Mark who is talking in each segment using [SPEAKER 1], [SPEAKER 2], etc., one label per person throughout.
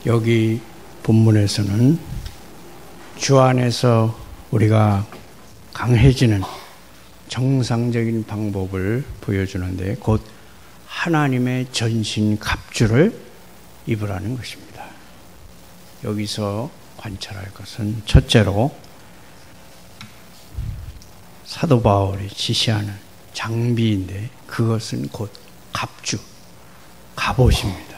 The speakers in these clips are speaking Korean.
[SPEAKER 1] 여기 본문에서는 주 안에서 우리가 강해지는 정상적인 방법을 보여주는데 곧 하나님의 전신 갑주를 입으라는 것입니다. 여기서 관찰할 것은 첫째로 사도 바울이 지시하는 장비인데 그것은 곧 갑주, 갑옷입니다.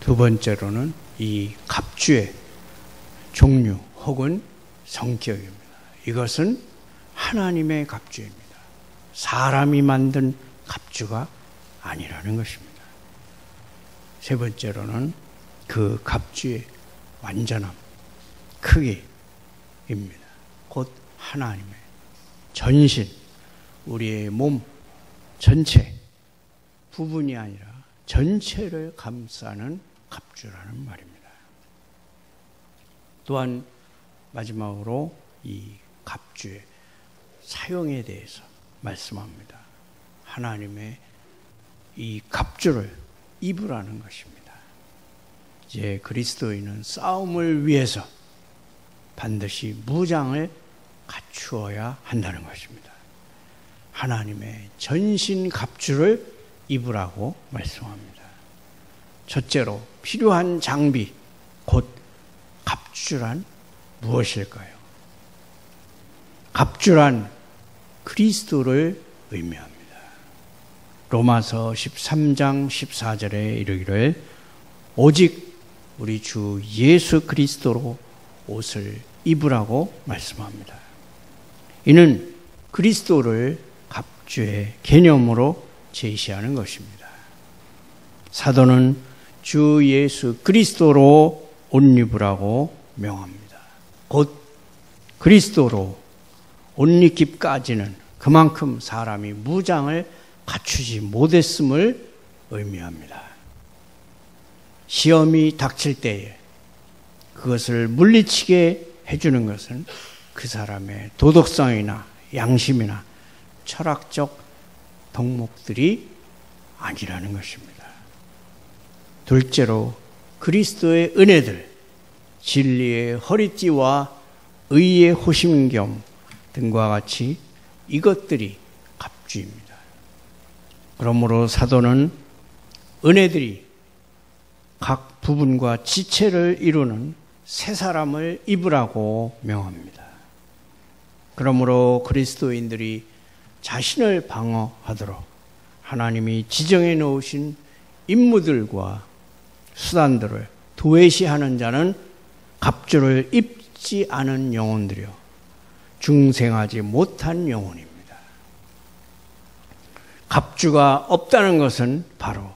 [SPEAKER 1] 두 번째로는 이 갑주의 종류 혹은 성격입니다. 이것은 하나님의 갑주입니다. 사람이 만든 갑주가 아니라는 것입니다. 세 번째로는 그 갑주의 완전함, 크기입니다. 곧 하나님의 전신, 우리의 몸 전체 부분이 아니라 전체를 감싸는 갑주라는 말입니다. 또한 마지막으로 이 갑주의 사용에 대해서 말씀합니다. 하나님의 이 갑주를 입으라는 것입니다. 이제 그리스도인은 싸움을 위해서 반드시 무장을 갖추어야 한다는 것입니다. 하나님의 전신 갑주를 입으라고 말씀합니다. 첫째로 필요한 장비, 곧 갑주란 무엇일까요? 갑주란 그리스도를 의미합니다. 로마서 13장 14절에 이르기를 오직 우리 주 예수 그리스도로 옷을 입으라고 말씀합니다. 이는 그리스도를 갑주의 개념으로 제시하는 것입니다. 사도는 주 예수 그리스도로 옷 입으라고 명합니다. 곧 그리스도로 옷 입기까지는 그만큼 사람이 무장을 갖추지 못했음을 의미합니다. 시험이 닥칠 때에 그것을 물리치게 해주는 것은 그 사람의 도덕성이나 양심이나 철학적 덕목들이 아니라는 것입니다. 둘째로 그리스도의 은혜들, 진리의 허리띠와 의의 호심경 등과 같이 이것들이 갑주입니다. 그러므로 사도는 은혜들이 각 부분과 지체를 이루는 새 사람을 입으라고 명합니다. 그러므로 그리스도인들이 자신을 방어하도록 하나님이 지정해 놓으신 임무들과 수단들을 도외시하는 자는 갑주를 입지 않은 영혼들이요 중생하지 못한 영혼입니다. 갑주가 없다는 것은 바로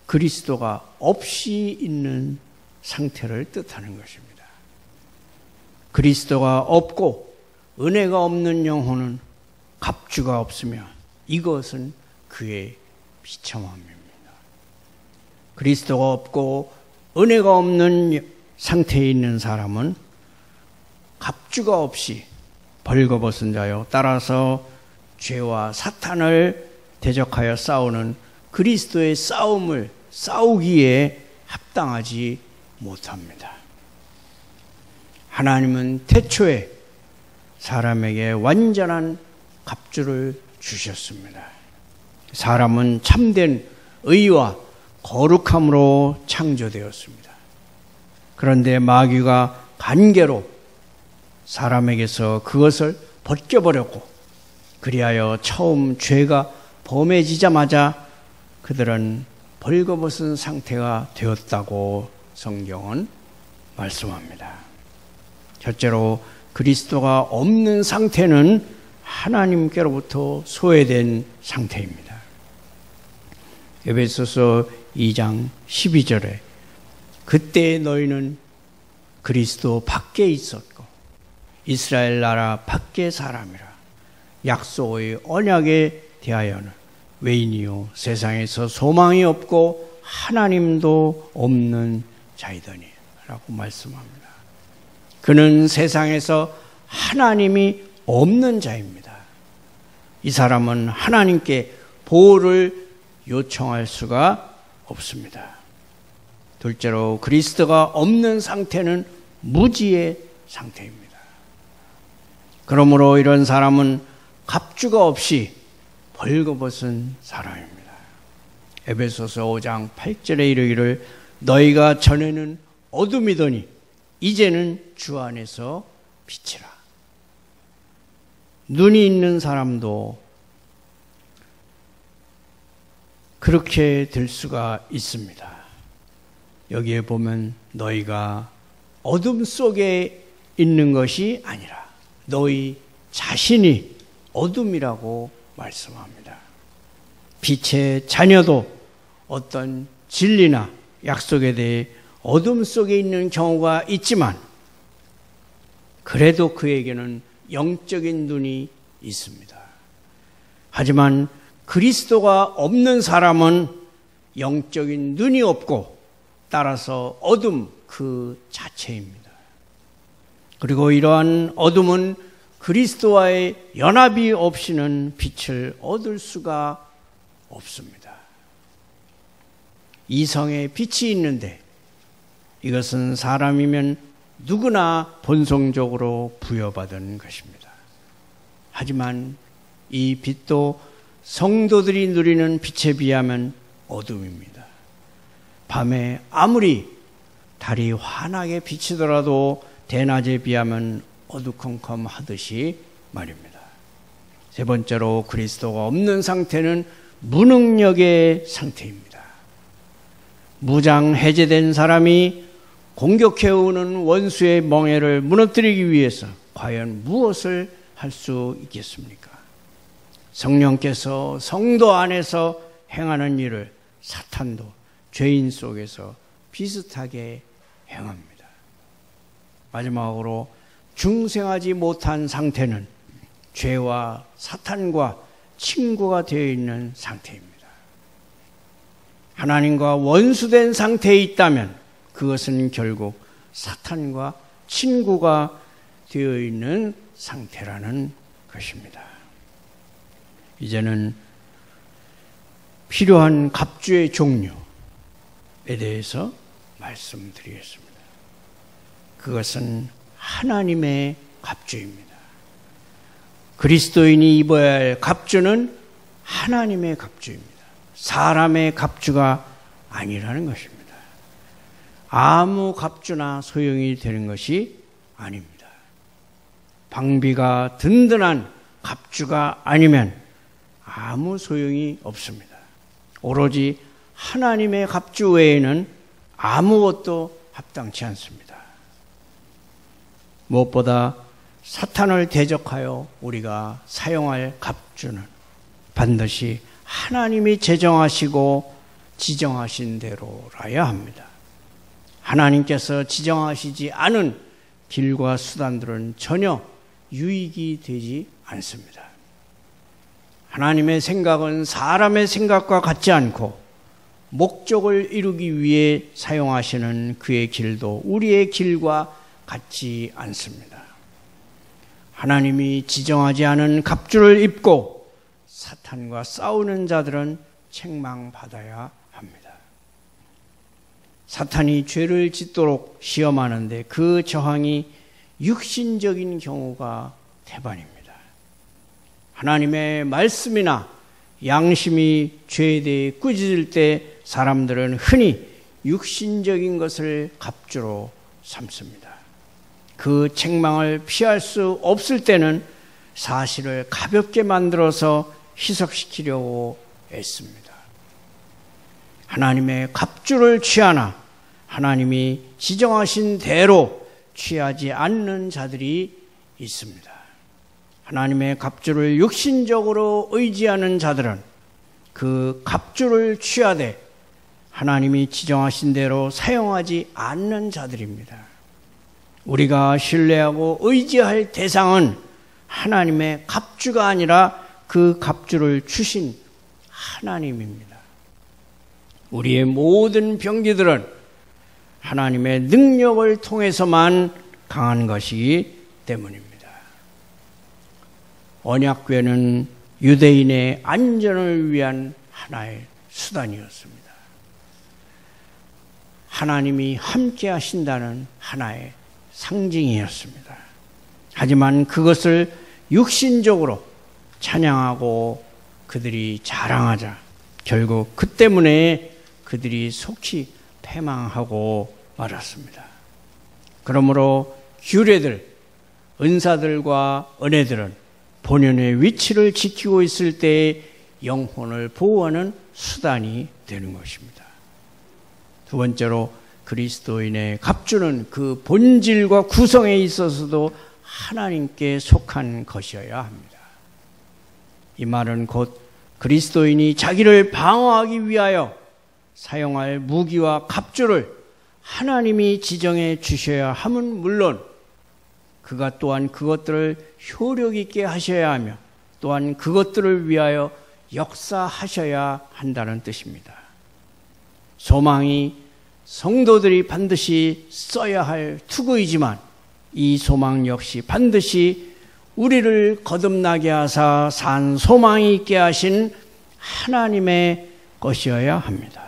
[SPEAKER 1] 그리스도가 없이 있는 상태를 뜻하는 것입니다. 그리스도가 없고 은혜가 없는 영혼은 갑주가 없으며 이것은 그의 비참함입니다. 그리스도가 없고 은혜가 없는 상태에 있는 사람은 갑주가 없이 벌거벗은 자요 따라서 죄와 사탄을 대적하여 싸우는 그리스도의 싸움을 싸우기에 합당하지 못합니다. 하나님은 태초에 사람에게 완전한 갑주를 주셨습니다. 사람은 참된 의와 거룩함으로 창조되었습니다. 그런데 마귀가 간계로 사람에게서 그것을 벗겨버렸고 그리하여 처음 죄가 범해지자마자 그들은 벌거벗은 상태가 되었다고 성경은 말씀합니다. 첫째로 그리스도가 없는 상태는 하나님께로부터 소외된 상태입니다. 에베소서 2장 12절에 그때 너희는 그리스도 밖에 있었고 이스라엘 나라 밖의 사람이라 약속의 언약에 대하여는 외인이요 세상에서 소망이 없고 하나님도 없는 자이더니 라고 말씀합니다. 그는 세상에서 하나님이 없는 자입니다. 이 사람은 하나님께 보호를 요청할 수가 없습니다. 둘째로 그리스도가 없는 상태는 무지의 상태입니다. 그러므로 이런 사람은 갑주가 없이 벌거벗은 사람입니다. 에베소서 5장 8절에 이르기를 너희가 전에는 어둠이더니 이제는 주 안에서 빛이라. 눈이 있는 사람도 그렇게 될 수가 있습니다. 여기에 보면 너희가 어둠 속에 있는 것이 아니라 너희 자신이 어둠이라고 말씀합니다. 빛의 자녀도 어떤 진리나 약속에 대해 어둠 속에 있는 경우가 있지만 그래도 그에게는 영적인 눈이 있습니다. 하지만 그리스도가 없는 사람은 영적인 눈이 없고 따라서 어둠 그 자체입니다. 그리고 이러한 어둠은 그리스도와의 연합이 없이는 빛을 얻을 수가 없습니다. 이성에 빛이 있는데 이것은 사람이면 누구나 본성적으로 부여받은 것입니다. 하지만 이 빛도 성도들이 누리는 빛에 비하면 어둠입니다. 밤에 아무리 달이 환하게 비치더라도 대낮에 비하면 어두컴컴하듯이 말입니다. 세 번째로 그리스도가 없는 상태는 무능력의 상태입니다. 무장 해제된 사람이 공격해오는 원수의 멍에를 무너뜨리기 위해서 과연 무엇을 할 수 있겠습니까? 성령께서 성도 안에서 행하는 일을 사탄도 죄인 속에서 비슷하게 행합니다. 마지막으로 중생하지 못한 상태는 죄와 사탄과 친구가 되어 있는 상태입니다. 하나님과 원수된 상태에 있다면 그것은 결국 사탄과 친구가 되어 있는 상태라는 것입니다. 이제는 필요한 갑주의 종류에 대해서 말씀드리겠습니다. 그것은 하나님의 갑주입니다. 그리스도인이 입어야 할 갑주는 하나님의 갑주입니다. 사람의 갑주가 아니라는 것입니다. 아무 갑주나 소용이 되는 것이 아닙니다. 방비가 든든한 갑주가 아니면 아무 소용이 없습니다. 오로지 하나님의 갑주 외에는 아무것도 합당치 않습니다. 무엇보다 사탄을 대적하여 우리가 사용할 갑주는 반드시 하나님이 제정하시고 지정하신 대로라야 합니다. 하나님께서 지정하시지 않은 길과 수단들은 전혀 유익이 되지 않습니다. 하나님의 생각은 사람의 생각과 같지 않고 목적을 이루기 위해 사용하시는 그의 길도 우리의 길과 같지 않습니다. 하나님이 지정하지 않은 갑주를 입고 사탄과 싸우는 자들은 책망받아야 합니다. 사탄이 죄를 짓도록 시험하는데 그 저항이 육신적인 경우가 대반입니다. 하나님의 말씀이나 양심이 죄에 대해 꾸짖을 때 사람들은 흔히 육신적인 것을 갑주로 삼습니다. 그 책망을 피할 수 없을 때는 사실을 가볍게 만들어서 희석시키려고 애씁니다. 하나님의 갑주를 취하나 하나님이 지정하신 대로 취하지 않는 자들이 있습니다. 하나님의 갑주를 육신적으로 의지하는 자들은 그 갑주를 취하되 하나님이 지정하신 대로 사용하지 않는 자들입니다. 우리가 신뢰하고 의지할 대상은 하나님의 갑주가 아니라 그 갑주를 주신 하나님입니다. 우리의 모든 병기들은 하나님의 능력을 통해서만 강한 것이기 때문입니다. 언약궤는 유대인의 안전을 위한 하나의 수단이었습니다. 하나님이 함께 하신다는 하나의 상징이었습니다. 하지만 그것을 육신적으로 찬양하고 그들이 자랑하자 결국 그 때문에 그들이 속히 패망하고 말았습니다. 그러므로 규례들, 은사들과 은혜들은 본연의 위치를 지키고 있을 때 영혼을 보호하는 수단이 되는 것입니다. 두 번째로 그리스도인의 갑주는 그 본질과 구성에 있어서도 하나님께 속한 것이어야 합니다. 이 말은 곧 그리스도인이 자기를 방어하기 위하여 사용할 무기와 갑주를 하나님이 지정해 주셔야 함은 물론 그가 또한 그것들을 효력 있게 하셔야 하며 또한 그것들을 위하여 역사하셔야 한다는 뜻입니다. 소망이 성도들이 반드시 써야 할 투구이지만 이 소망 역시 반드시 우리를 거듭나게 하사 산 소망이 있게 하신 하나님의 것이어야 합니다.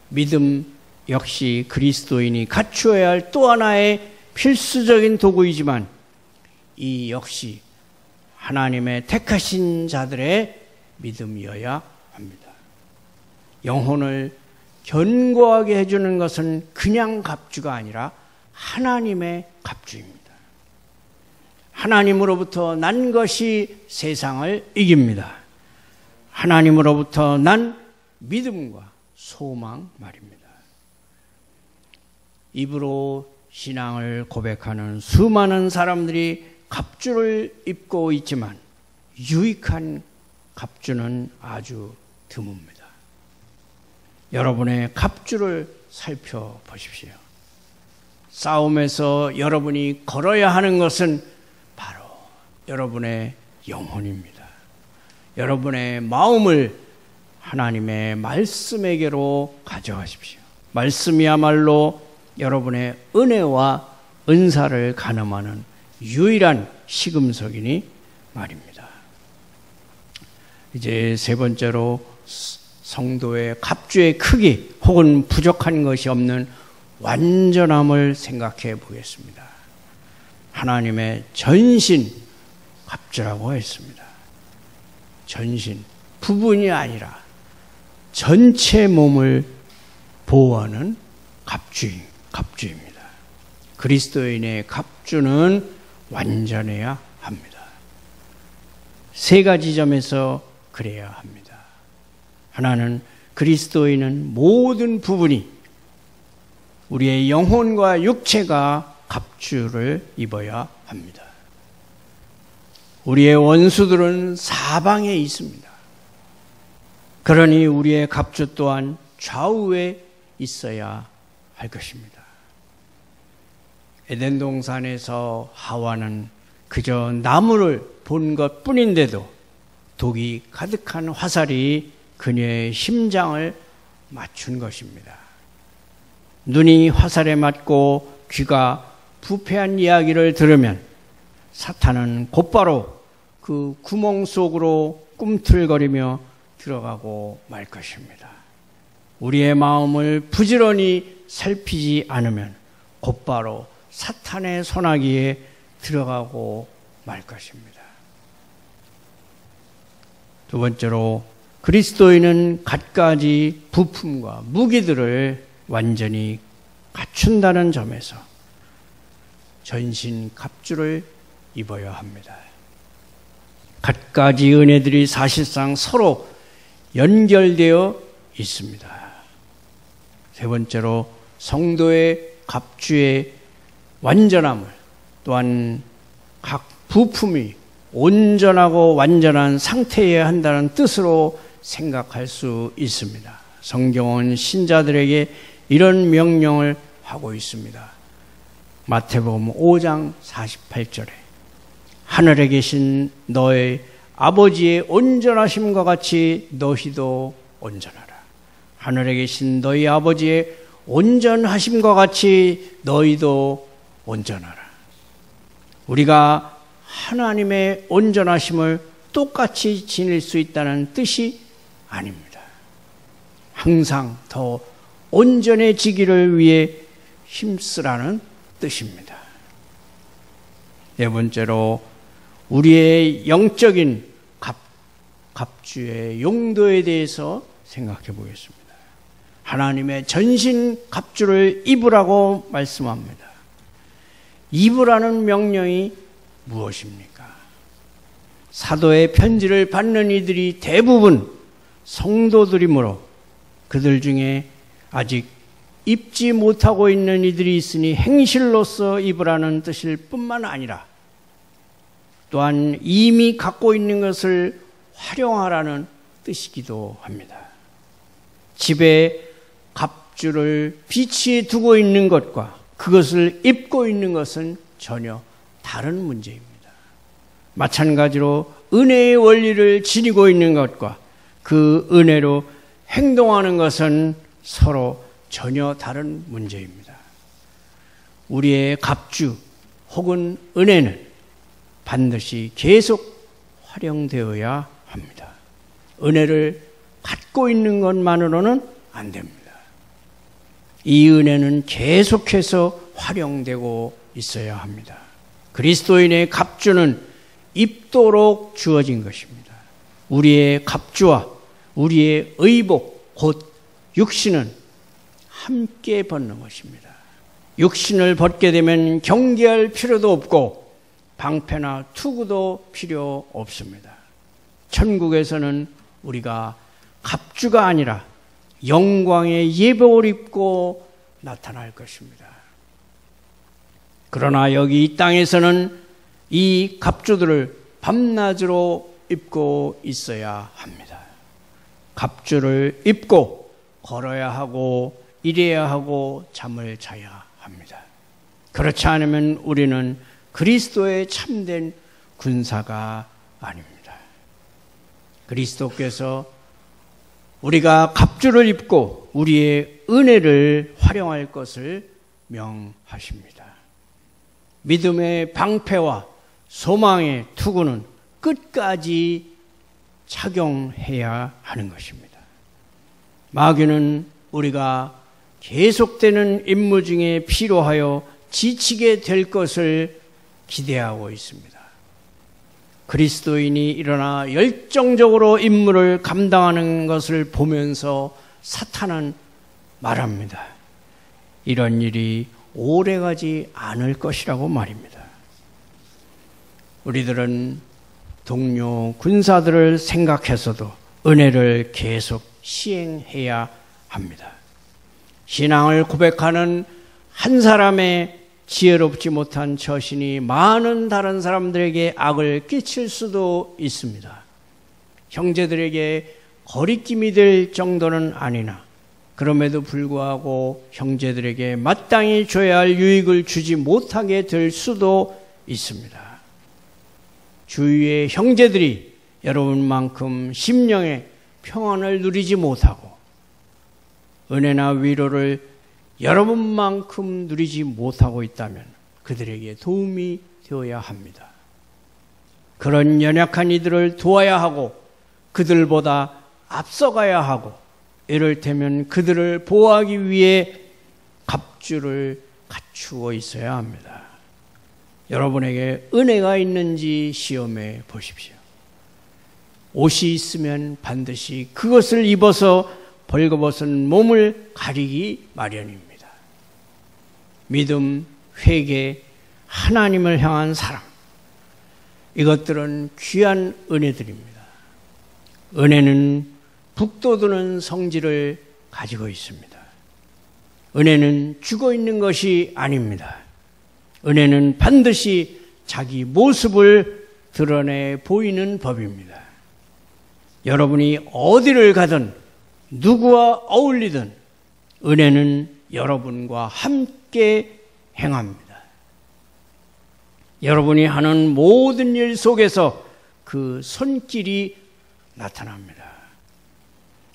[SPEAKER 1] 믿음 역시 그리스도인이 갖추어야 할 또 하나의 필수적인 도구이지만 이 역시 하나님의 택하신 자들의 믿음이어야 합니다. 영혼을 견고하게 해주는 것은 그냥 갑주가 아니라 하나님의 갑주입니다. 하나님으로부터 난 것이 세상을 이깁니다. 하나님으로부터 난 믿음과 소망 말입니다. 입으로 신앙을 고백하는 수많은 사람들이 갑주를 입고 있지만 유익한 갑주는 아주 드뭅니다. 여러분의 갑주를 살펴보십시오. 싸움에서 여러분이 걸어야 하는 것은 바로 여러분의 영혼입니다. 여러분의 마음을 하나님의 말씀에게로 가져가십시오. 말씀이야말로 여러분의 은혜와 은사를 가늠하는 유일한 시금석이니 말입니다. 이제 세 번째로 성도의 갑주의 크기 혹은 부족한 것이 없는 완전함을 생각해 보겠습니다. 하나님의 전신 갑주라고 했습니다. 전신, 부분이 아니라 전체 몸을 보호하는 갑주입니다. 그리스도인의 갑주는 완전해야 합니다. 세 가지 점에서 그래야 합니다. 하나는 그리스도인은 모든 부분이 우리의 영혼과 육체가 갑주를 입어야 합니다. 우리의 원수들은 사방에 있습니다. 그러니 우리의 갑주 또한 좌우에 있어야 할 것입니다. 에덴 동산에서 하와는 그저 나무를 본 것뿐인데도 독이 가득한 화살이 그녀의 심장을 맞춘 것입니다. 눈이 화살에 맞고 귀가 부패한 이야기를 들으면 사탄은 곧바로 그 구멍 속으로 꿈틀거리며 들어가고 말 것입니다. 우리의 마음을 부지런히 살피지 않으면 곧바로 사탄의 소나기에 들어가고 말 것입니다. 두 번째로 그리스도인은 갖가지 부품과 무기들을 완전히 갖춘다는 점에서 전신 갑주를 입어야 합니다. 갖가지 은혜들이 사실상 서로 연결되어 있습니다. 세 번째로 성도의 갑주의 완전함을 또한 각 부품이 온전하고 완전한 상태여야 한다는 뜻으로 생각할 수 있습니다. 성경은 신자들에게 이런 명령을 하고 있습니다. 마태복음 5장 48절에 하늘에 계신 너의 아버지의 온전하심과 같이 너희도 온전하라. 하늘에 계신 너희 아버지의 온전하심과 같이 너희도 온전하라. 우리가 하나님의 온전하심을 똑같이 지닐 수 있다는 뜻이 아닙니다. 항상 더 온전해지기를 위해 힘쓰라는 뜻입니다. 네 번째로 우리의 영적인 갑주의 용도에 대해서 생각해 보겠습니다. 하나님의 전신 갑주를 입으라고 말씀합니다. 입으라는 명령이 무엇입니까? 사도의 편지를 받는 이들이 대부분 성도들이므로 그들 중에 아직 입지 못하고 있는 이들이 있으니 행실로서 입으라는 뜻일 뿐만 아니라 또한 이미 갖고 있는 것을 활용하라는 뜻이기도 합니다. 집에 갑주를 비치에 두고 있는 것과 그것을 입고 있는 것은 전혀 다른 문제입니다. 마찬가지로 은혜의 원리를 지니고 있는 것과 그 은혜로 행동하는 것은 서로 전혀 다른 문제입니다. 우리의 갑주 혹은 은혜는 반드시 계속 활용되어야 합니다. 은혜를 갖고 있는 것만으로는 안 됩니다. 이 은혜는 계속해서 활용되고 있어야 합니다. 그리스도인의 갑주는 입도록 주어진 것입니다. 우리의 갑주와 우리의 의복, 곧 육신은 함께 벗는 것입니다. 육신을 벗게 되면 경계할 필요도 없고 방패나 투구도 필요 없습니다. 천국에서는 우리가 갑주가 아니라 영광의 예복을 입고 나타날 것입니다. 그러나 여기 이 땅에서는 이 갑주들을 밤낮으로 입고 있어야 합니다. 갑주를 입고 걸어야 하고 일해야 하고 잠을 자야 합니다. 그렇지 않으면 우리는 그리스도의 참된 군사가 아닙니다. 그리스도께서 우리가 갑주를 입고 우리의 은혜를 활용할 것을 명하십니다. 믿음의 방패와 소망의 투구는 끝까지 착용해야 하는 것입니다. 마귀는 우리가 계속되는 임무 중에 필요하여 지치게 될 것을 기대하고 있습니다. 그리스도인이 일어나 열정적으로 임무를 감당하는 것을 보면서 사탄은 말합니다. 이런 일이 오래가지 않을 것이라고 말입니다. 우리들은 동료 군사들을 생각해서도 은혜를 계속 시행해야 합니다. 신앙을 고백하는 한 사람의 지혜롭지 못한 처신이 많은 다른 사람들에게 악을 끼칠 수도 있습니다. 형제들에게 거리낌이 될 정도는 아니나 그럼에도 불구하고 형제들에게 마땅히 줘야 할 유익을 주지 못하게 될 수도 있습니다. 주위의 형제들이 여러분만큼 심령의 평안을 누리지 못하고 은혜나 위로를 여러분만큼 누리지 못하고 있다면 그들에게 도움이 되어야 합니다. 그런 연약한 이들을 도와야 하고 그들보다 앞서가야 하고 이를테면 그들을 보호하기 위해 갑주를 갖추어 있어야 합니다. 여러분에게 은혜가 있는지 시험해 보십시오. 옷이 있으면 반드시 그것을 입어서 벌거벗은 몸을 가리기 마련입니다. 믿음, 회개, 하나님을 향한 사랑, 이것들은 귀한 은혜들입니다. 은혜는 북돋우는 성질을 가지고 있습니다. 은혜는 죽어 있는 것이 아닙니다. 은혜는 반드시 자기 모습을 드러내 보이는 법입니다. 여러분이 어디를 가든 누구와 어울리든 은혜는 여러분과 함께 행합니다. 여러분이 하는 모든 일 속에서 그 손길이 나타납니다.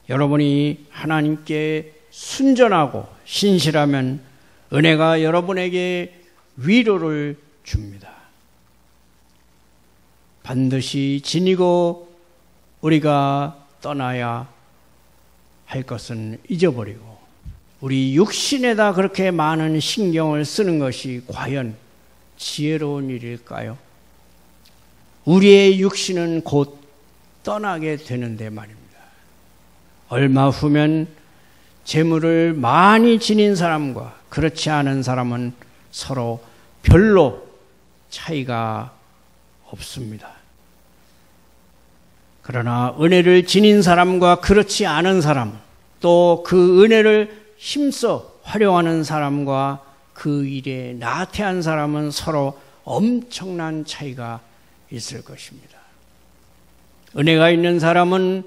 [SPEAKER 1] 여러분이 하나님께 순전하고 신실하면 은혜가 여러분에게 위로를 줍니다. 반드시 지니고 우리가 떠나야 할 것은 잊어버리고 우리 육신에다 그렇게 많은 신경을 쓰는 것이 과연 지혜로운 일일까요? 우리의 육신은 곧 떠나게 되는데 말입니다. 얼마 후면 재물을 많이 지닌 사람과 그렇지 않은 사람은 서로 별로 차이가 없습니다. 그러나 은혜를 지닌 사람과 그렇지 않은 사람, 또 그 은혜를 힘써 활용하는 사람과 그 일에 나태한 사람은 서로 엄청난 차이가 있을 것입니다. 은혜가 있는 사람은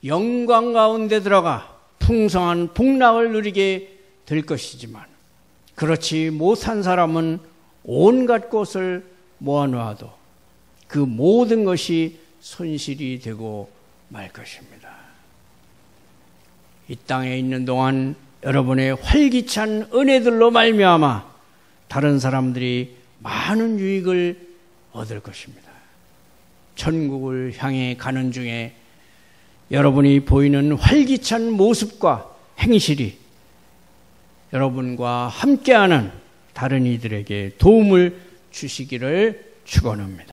[SPEAKER 1] 영광 가운데 들어가 풍성한 복락을 누리게 될 것이지만, 그렇지 못한 사람은 온갖 것을 모아놓아도 그 모든 것이 손실이 되고 말 것입니다. 이 땅에 있는 동안 여러분의 활기찬 은혜들로 말미암아 다른 사람들이 많은 유익을 얻을 것입니다. 천국을 향해 가는 중에 여러분이 보이는 활기찬 모습과 행실이 여러분과 함께하는 다른 이들에게 도움을 주시기를 축원합니다.